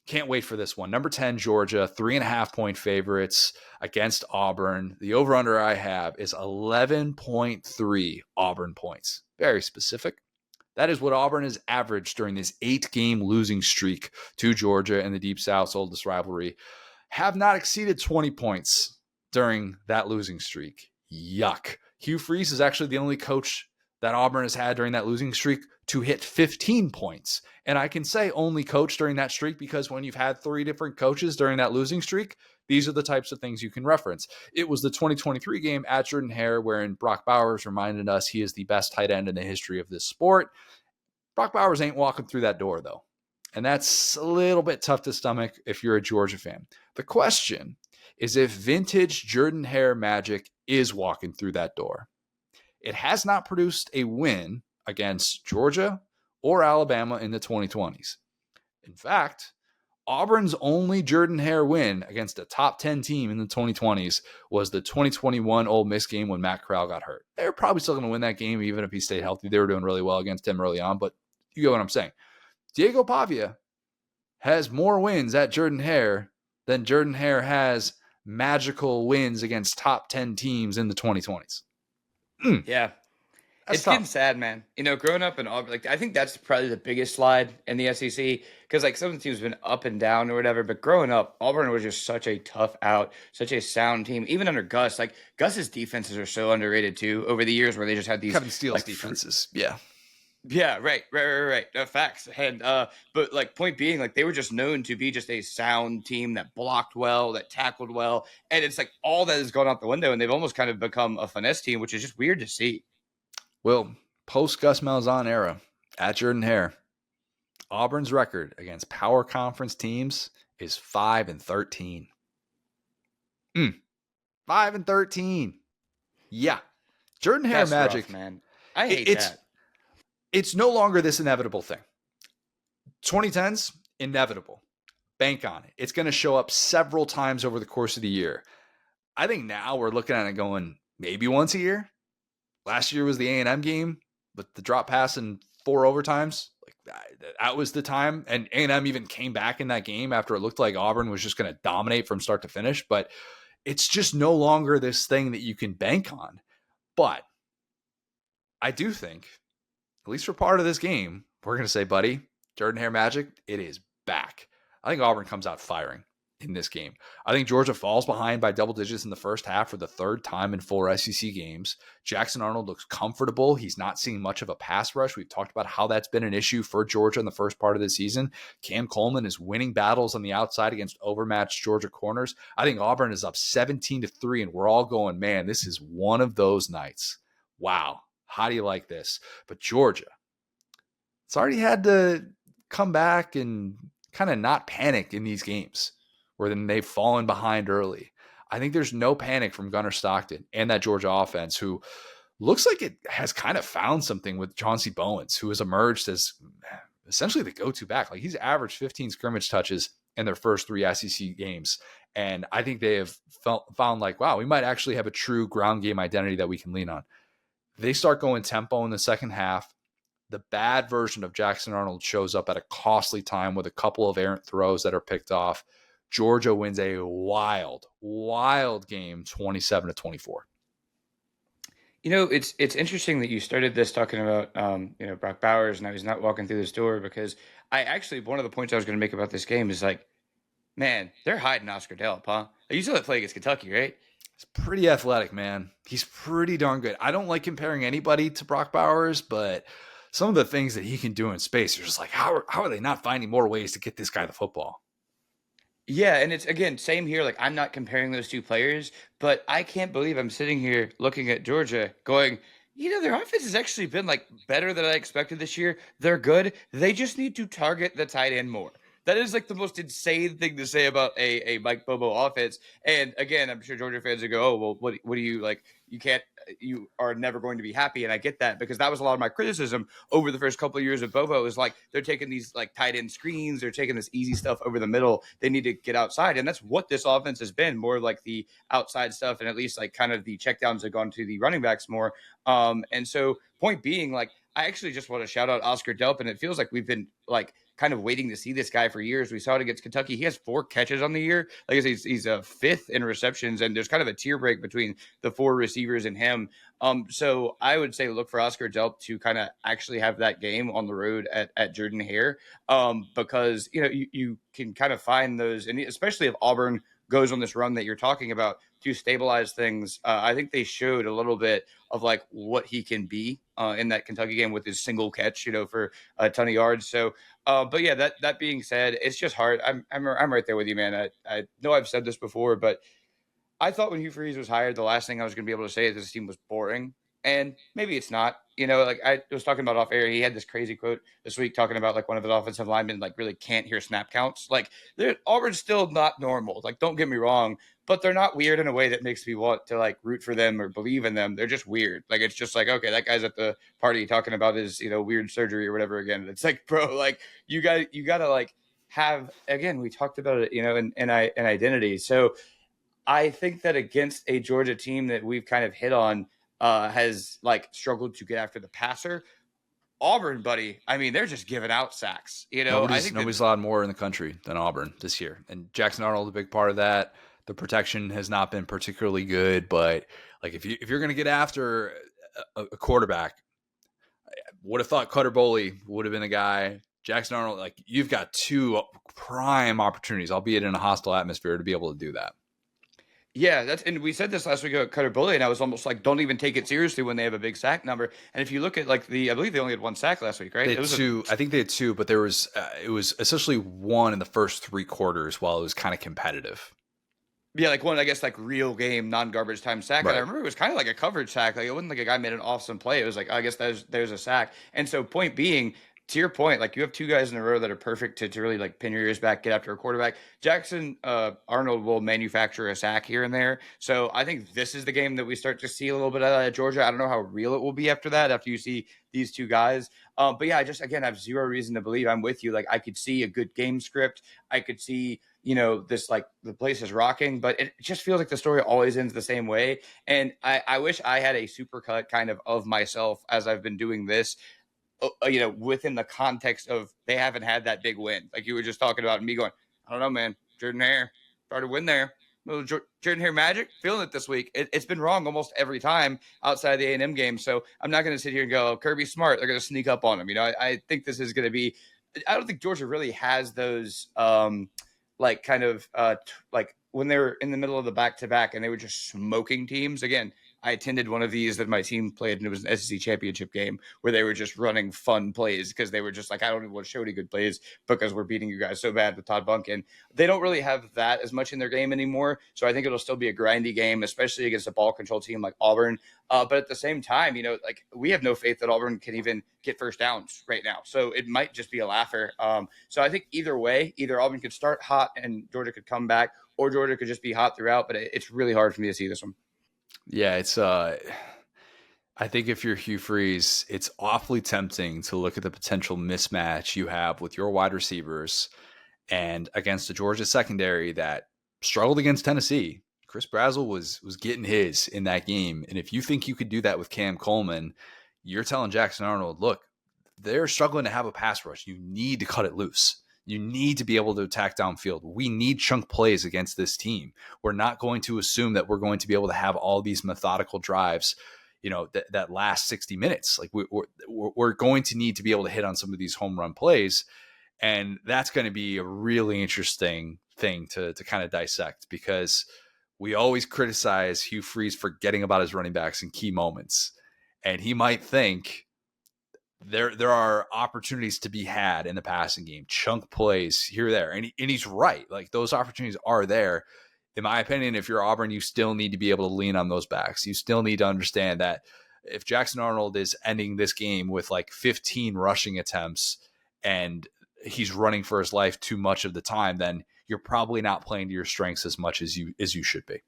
Can't wait for this one. Number 10, Georgia, 3.5-point favorites against Auburn. The over-under I have is 11.3 Auburn points. Very specific. That is what Auburn has averaged during this 8-game losing streak to Georgia in the Deep South's oldest rivalry. Have not exceeded 20 points during that losing streak. Yuck. Hugh Freeze is actually the only coach that Auburn has had during that losing streak to hit 15 points. And I can say only coach during that streak because when you've had 3 different coaches during that losing streak, these are the types of things you can reference. It was the 2023 game at Jordan-Hare wherein Brock Bowers reminded us he is the best tight end in the history of this sport. Brock Bowers ain't walking through that door, though. And that's a little bit tough to stomach if you're a Georgia fan. The question is if vintage Jordan-Hare magic is walking through that door. It has not produced a win against Georgia or Alabama in the 2020s. In fact, Auburn's only Jordan-Hare win against a top 10 team in the 2020s was the 2021 Ole Miss game when Matt Corral got hurt. They were probably still going to win that game even if he stayed healthy. They were doing really well against him early on, but you get what I'm saying. Diego Pavia has more wins at Jordan-Hare than Jordan-Hare has magical wins against top 10 teams in the 2020s. Yeah. That's It's tough. getting sad, man. Growing up in Auburn, I think that's probably the biggest slide in the SEC because, some of the teams have been up and down or whatever. But growing up, Auburn was just such a tough out, such a sound team. Even under Gus, Gus's defenses are so underrated too over the years where they just had these Kevin Steele's defenses. Yeah. Yeah, right. Facts. And but point being, they were just known to be just a sound team that blocked well, that tackled well, and it's all that has gone out the window, and they've almost kind of become a finesse team, which is just weird to see. Well, post Gus Malzahn era at Jordan-Hare, Auburn's record against power conference teams is 5-13. 5-13. Yeah, Jordan-Hare magic, rough, man. I hate that. It's no longer this inevitable thing. 2010s, inevitable. Bank on it. It's going to show up several times over the course of the year. I think now we're looking at it going maybe once a year. Last year was the A&M game, but the drop pass in 4 overtimes. That was the time. And A&M even came back in that game after it looked like Auburn was just going to dominate from start to finish. But it's just no longer this thing that you can bank on. But I do think, at least for part of this game, we're going to say, buddy, Jordan-Hare magic, it is back. I think Auburn comes out firing in this game. I think Georgia falls behind by double digits in the first half for the 3rd time in 4 SEC games. Jackson Arnold looks comfortable. He's not seeing much of a pass rush. We've talked about how that's been an issue for Georgia in the first part of the season. Cam Coleman is winning battles on the outside against overmatched Georgia corners. I think Auburn is up 17-3, and we're all going, man, this is one of those nights. Wow. How do you like this? But Georgia, it's already had to come back and kind of not panic in these games where then they've fallen behind early. I think there's no panic from Gunnar Stockton and that Georgia offense, who looks like it has kind of found something with Chauncey Bowens, who has emerged as essentially the go-to back. He's averaged 15 scrimmage touches in their first 3 SEC games. And I think they have found wow, we might actually have a true ground game identity that we can lean on. They start going tempo in the second half. The bad version of Jackson Arnold shows up at a costly time with a couple of errant throws that are picked off. Georgia wins a wild game, 27-24. It's interesting that you started this talking about Brock Bowers. Now he's not walking through this door because one of the points I was going to make about this game is man, they're hiding Oscar Delp, huh? You saw that play against Kentucky, right? He's pretty athletic, man. He's pretty darn good. I don't like comparing anybody to Brock Bowers, but some of the things that he can do in space, you're just how are they not finding more ways to get this guy the football? Yeah, and it's, again, same here. I'm not comparing those two players, but I can't believe I'm sitting here looking at Georgia going, their offense has actually been, better than I expected this year. They're good. They just need to target the tight end more. That is, the most insane thing to say about a Mike Bobo offense. And, again, I'm sure Georgia fans would go, oh, well, what do you, you are never going to be happy. And I get that because that was a lot of my criticism over the first couple of years of Bobo is they're taking these tight end screens. They're taking this easy stuff over the middle. They need to get outside. And that's what this offense has been, more the outside stuff. And at least kind of the checkdowns have gone to the running backs more. And so point being, I actually just want to shout out Oscar Delp. And it feels like we've been kind of waiting to see this guy for years. We saw it against Kentucky. He has 4 catches on the year. Like I said, he's a fifth in receptions, and there's kind of a tier break between the 4 receivers and him. So I would say look for Oscar Delp to kind of actually have that game on the road at Jordan Hare, because you can kind of find those, and especially if Auburn goes on this run that you're talking about to stabilize things. I think they showed a little bit of like what he can be in that Kentucky game with his single catch, for a ton of yards. So, but yeah, that being said, it's just hard. I'm right there with you, man. I know I've said this before, but I thought when Hugh Freeze was hired, the last thing I was going to be able to say is this team was boring. And maybe it's not. Like I was talking about off air, he had this crazy quote this week talking about like one of his offensive linemen like really can't hear snap counts. Like Auburn's still not normal. Like don't get me wrong, but they're not weird in a way that makes me want to like root for them or believe in them. They're just weird. Like it's just like, okay, that guy's at the party talking about his weird surgery or whatever again. It's like, bro, like you gotta like have, again, we talked about it, and identity. So I think that against a Georgia team that we've kind of hit on has like struggled to get after the passer. Auburn, buddy, I mean, they're just giving out sacks. I think Nobody's allowed more in the country than Auburn this year, and Jackson Arnold a big part of that. The protection has not been particularly good, but like if you're going to get after a quarterback, would have thought Cutter Boley would have been a guy. Jackson Arnold, like you've got 2 prime opportunities, albeit in a hostile atmosphere, to be able to do that. Yeah, and we said this last week about Cutter Bully, and I was almost like, don't even take it seriously when they have a big sack number. And if you look at like I believe they only had 1 sack last week, right? They had 2. I think they had 2, but there was it was essentially 1 in the first 3 quarters while it was kind of competitive. Yeah, like one, I guess, like real game, non-garbage time sack. Right. And I remember it was kind of like a coverage sack. Like it wasn't like a guy made an awesome play. It was like, I guess there's a sack. And so point being, to your point, like you have 2 guys in a row that are perfect to really like pin your ears back, get after a quarterback. Jackson Arnold will manufacture a sack here and there. So I think this is the game that we start to see a little bit of Georgia. I don't know how real it will be after that, after you see these 2 guys. But yeah, I just, again, I have zero reason to believe. I'm with you. Like I could see a good game script. I could see, this like the place is rocking, but it just feels like the story always ends the same way. And I wish I had a supercut kind of myself as I've been doing this, within the context of they haven't had that big win. Like you were just talking about, and me going, I don't know, man. Jordan Hare started to win there. Jordan Hare magic, feeling it this week. It's been wrong almost every time outside of the A&M game. So I'm not going to sit here and go, Kirby Smart, they're going to sneak up on him. I think this is going to be, I don't think Georgia really has those like kind of like when they were in the middle of the back-to-back and they were just smoking teams. Again, I attended one of these that my team played, and it was an SEC championship game where they were just running fun plays because they were just like, I don't even want to show any good plays because we're beating you guys so bad with Todd Bunkin. They don't really have that as much in their game anymore. So I think it'll still be a grindy game, especially against a ball control team like Auburn. But at the same time, like we have no faith that Auburn can even get first downs right now. So it might just be a laugher. So I think either way, either Auburn could start hot and Georgia could come back, or Georgia could just be hot throughout. But it's really hard for me to see this one. Yeah, it's I think if you're Hugh Freeze, it's awfully tempting to look at the potential mismatch you have with your wide receivers and against the Georgia secondary that struggled against Tennessee. Chris Brazzell was getting his in that game. And if you think you could do that with Cam Coleman, you're telling Jackson Arnold, look, they're struggling to have a pass rush. You need to cut it loose. You need to be able to attack downfield. We need chunk plays against this team. We're not going to assume that we're going to be able to have all these methodical drives, that last 60 minutes. Like we're going to need to be able to hit on some of these home run plays. And that's going to be a really interesting thing to kind of dissect, because we always criticize Hugh Freeze forgetting about his running backs in key moments. And he might think, there are opportunities to be had in the passing game, chunk plays here, there. And he's right. Like those opportunities are there. In my opinion, if you're Auburn, you still need to be able to lean on those backs. You still need to understand that if Jackson Arnold is ending this game with like 15 rushing attempts and he's running for his life too much of the time, then you're probably not playing to your strengths as much as you should be.